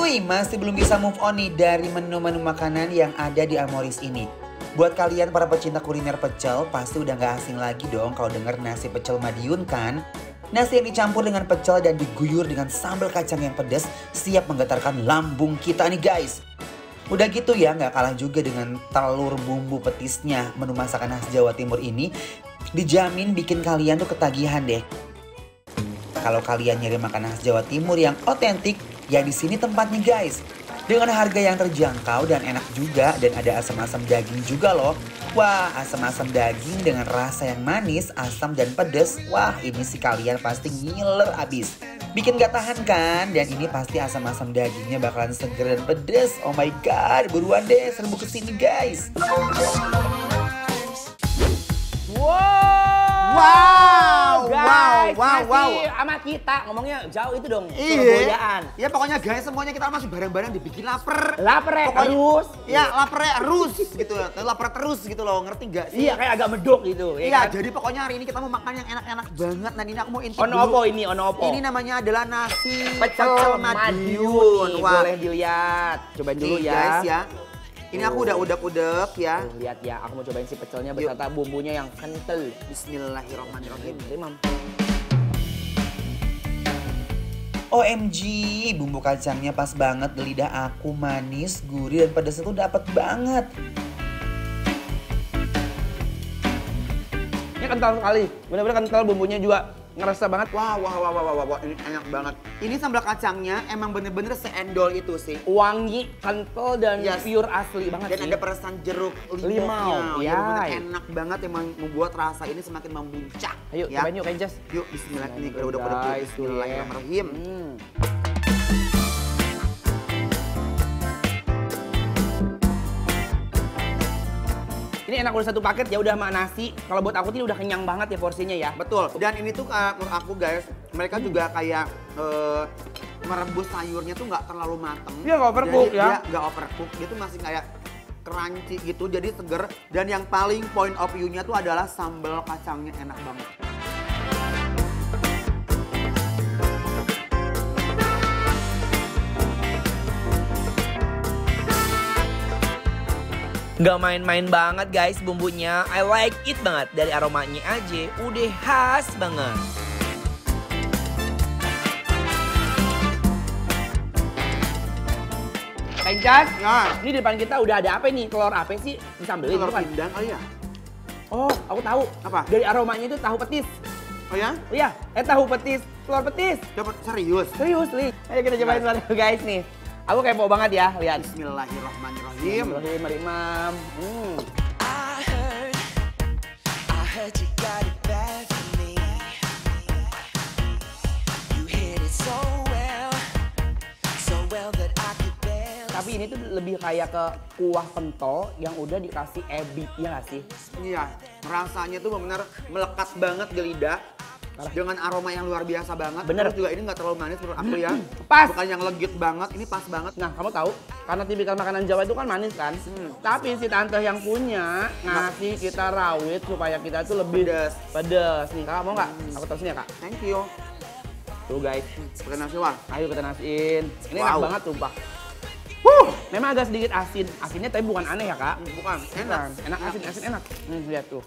Wih, masih belum bisa move on nih dari menu-menu makanan yang ada di Amoris ini. Buat kalian para pecinta kuliner pecel, pasti udah gak asing lagi dong kalau denger nasi pecel Madiun kan? Nasi yang dicampur dengan pecel dan diguyur dengan sambal kacang yang pedas siap menggetarkan lambung kita nih guys. Udah gitu ya, gak kalah juga dengan telur bumbu petisnya. Menu masakan khas Jawa Timur ini dijamin bikin kalian tuh ketagihan deh. Kalau kalian nyari makanan khas Jawa Timur yang otentik, ya di sini tempatnya guys. Dengan harga yang terjangkau dan enak juga, dan ada asam-asam daging juga loh. Wah, asam-asam daging dengan rasa yang manis, asam dan pedas. Wah, ini sih kalian pasti ngiler abis. Bikin gak tahan kan? Dan ini pasti asam-asam dagingnya bakalan seger dan pedas. Oh my god, buruan deh serbu kesini guys. Wow, masih sama kita ngomongnya jauh itu dong. Iya. Ya pokoknya guys, semuanya kita masih bareng-bareng dibikin lapar. Lapar ya terus. Ya lapar terus gitu. Lapar terus gitu loh, ngerti gak sih? Iya, kayak agak medok gitu. Iya, kan? Jadi pokoknya hari ini kita mau makan yang enak-enak banget. Dan ini aku mau intip dulu. Ono opo? Ini namanya adalah nasi pecel Madiun. Wah. Boleh dilihat. Cobain dulu ya. Guys ya. Ini aku udah udap-udap ya. Lihat ya, aku mau cobain si pecelnya beserta bumbunya yang kental. Bismillahirrahmanirrahim. OMG, bumbu kacangnya pas banget di lidah aku, manis, gurih, dan pedasnya tuh dapet banget. Ini kental sekali, bener-bener kental, bumbunya juga ngerasa banget. Wah, ini enak banget. Ini sambal kacangnya emang bener-bener seendol itu sih. Wangi, kental, dan pure asli banget. Dan ada peresan jeruk limau. Ya, enak banget, emang membuat rasa ini semakin memuncak. Ayo, cobain yuk Kenjas. Yuk, bismillah. Ini udah bismillahirrahmanirrahim. Ini enak udah satu paket ya udah sama nasi. Kalau buat aku tuh udah kenyang banget ya porsinya ya. Betul. Dan ini tuh menurut aku guys, mereka juga kayak merebus sayurnya tuh nggak terlalu mateng. Iya nggak overcook ya. Dia nggak overcook. Dia tuh masih kayak crunchy gitu, jadi seger. Dan yang paling point of view-nya tuh adalah sambal kacangnya enak banget. Gak main-main banget guys bumbunya. I like it banget. Dari aromanya aja udah khas banget. Kenjas, ini di depan kita udah ada apa nih? Telur apa sih? Disambelin telur bukan? pindang kali ya? Oh, aku tahu. Apa? Dari aromanya itu tahu petis. Oh ya? Iya, tahu petis, telur petis. Dapat serius? Serius, Li. Ayo kita cobain dulu guys nih. Aku kepo banget ya, lihat. Bismillahirrahmanirrahim. Bismillahirrahmanirrahim. Tapi ini tuh lebih kayak ke kuah pentol yang udah dikasih ebi, ya nggak sih? Iya, rasanya tuh benar melekat banget di lidah. Dengan aroma yang luar biasa banget. Bener. Terus juga ini nggak terlalu manis menurut aku ya. Pas. Bukan yang legit banget, ini pas banget. Nah, kamu tahu karena tipikal makanan Jawa itu kan manis kan. Tapi si tante yang punya ngasih kita rawit supaya kita tuh lebih pedes. Nih, kakak mau nggak? Aku terusin ya kak. Thank you. Tuh guys. Pakai nasi wah. Ayo kita nasiin. Ini enak banget sumpah. Memang agak sedikit asin. Asinnya tapi bukan aneh ya kak. Bukan. Enak. Enak asin enak. Lihat tuh.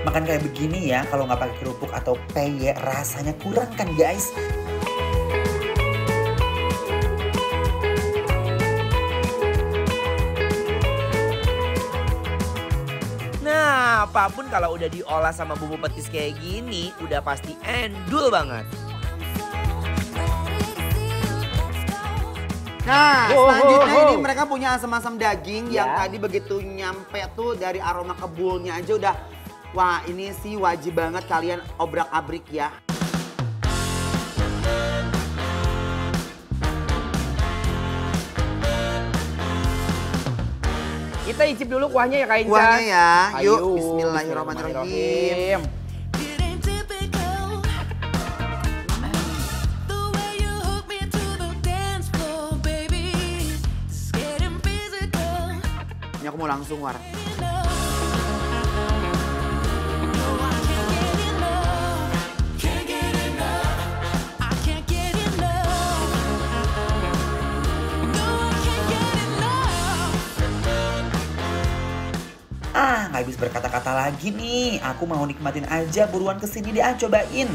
Makan kayak begini ya, kalau nggak pakai kerupuk atau peye rasanya kurang kan guys. Nah, apapun kalau udah diolah sama bumbu petis kayak gini, udah pasti endul banget. Nah, selanjutnya ini mereka punya asam-asam daging yang tadi begitu nyampe tuh dari aroma kebulnya aja udah. Wah, ini sih wajib banget kalian obrak-abrik ya. Kita icip dulu kuahnya ya Kak Inca. Kuahnya ya, yuk. Ayo, Bismillahirrahmanirrahim. mau langsung War. Ah, nggak habis berkata-kata lagi nih. Aku mau nikmatin aja, buruan kesini deh, cobain.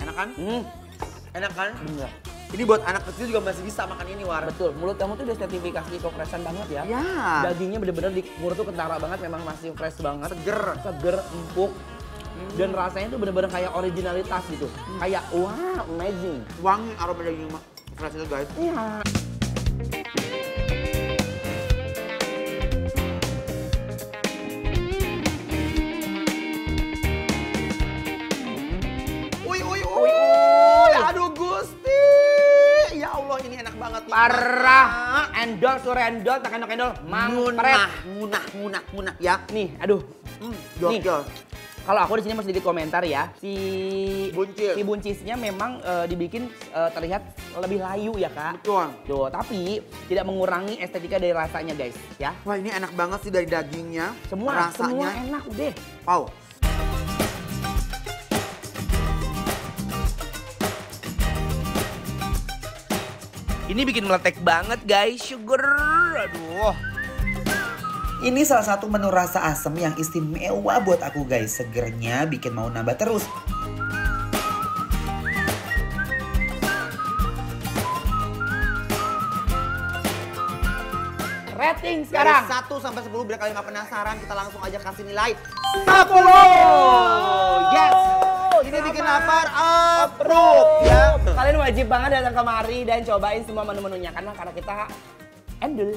Enak kan? Enak kan? Bener. Ini buat anak kecil juga masih bisa makan ini War. Betul, mulut kamu tuh udah sertifikasi fresh-an banget ya. Ya. Dagingnya bener-bener di mulut tuh kentara banget, memang masih fresh banget. Seger. Empuk. Dan rasanya tuh bener-bener kayak originalitas gitu. Kayak wah, amazing. Wangi aroma daging fresh itu guys. Iya. Aduh Gusti. Ya Allah ini enak banget. Parah. Endol, sore endol, tak endol. Mampret. Munah ya. Nih, aduh. Nih. Gokil. Kalau aku di sini mau sedikit komentar ya, si buncisnya memang dibikin terlihat lebih layu ya kak. Betul. Tuh, tapi tidak mengurangi estetika dari rasanya guys, ya. Wah ini enak banget sih dari dagingnya. Semua rasanya enak udah. Wow. Ini bikin meletek banget guys, sugar. Aduh. Ini salah satu menu rasa asem yang istimewa buat aku guys. Segernya bikin mau nambah terus. Rating sekarang. Dari 1 sampai 10 biar kalian gak penasaran, kita langsung aja kasih nilai 10. Yes. Ini bikin lapar, approve ya. Kalian wajib banget datang kemari dan cobain semua menu-menunya karena kita endul.